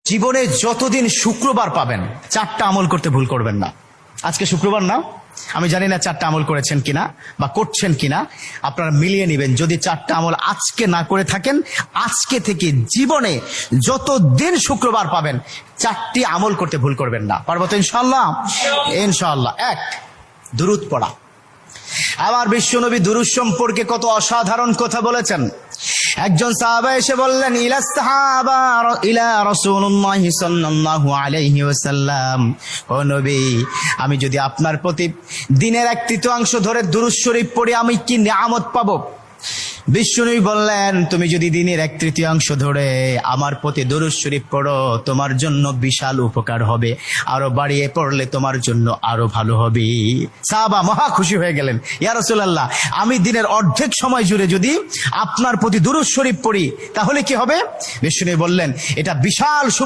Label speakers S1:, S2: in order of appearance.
S1: জীবনে যতদিন শুক্রবার পাবেন 4টা আমল করতে ভুল করবেন না। আজকে শুক্রবার না, আমি জানি না 4টা আমল করেছেন কিনা বা করছেন কিনা, আপনারা মিলিয়ে নেবেন। যদি 4টা আমল আজকে না করে থাকেন, আজকে থেকে জীবনে যতদিন শুক্রবার পাবেন 4টি আমল করতে ভুল করবেন না। পারবো তো ইনশাআল্লাহ? ইনশাআল্লাহ। 1, দুরূদ পড়া। আমার বিশ্বনবী দুরূদ সম্পর্কে কত অসাধারণ কথা বলেছেন। একজন সাহাবা এসে বললেন, ইলা রাসূলুল্লাহ সাল্লাল্লাহু আলাইহি ওয়াসাল্লাম, ও নবী, আমি যদি আপনার প্রতি দিনের 1/3 ধরে দুরূদ শরীফ পড়ি আমি কি নিয়ামত পাবো? বিশ্বনবী বললেন, তুমি যদি দিনের 1/3 ধরে আমার প্রতি দুরূদ শরীফ পড়ো তোমার জন্য বিশাল উপকার হবে, আরো বাড়িয়ে পড়লে তোমার জন্য আরো ভালো হবে। সাহাবা মহা খুশি হয়ে গেলেন, ইয়া রাসূলুল্লাহ, আমি দিনের অর্ধেক সময় জুড়ে যদি আপনার প্রতি দুরূদ শরীফ পড়ি তাহলে কি হবে? বিশ্বনবী বললেন, এটা বিশাল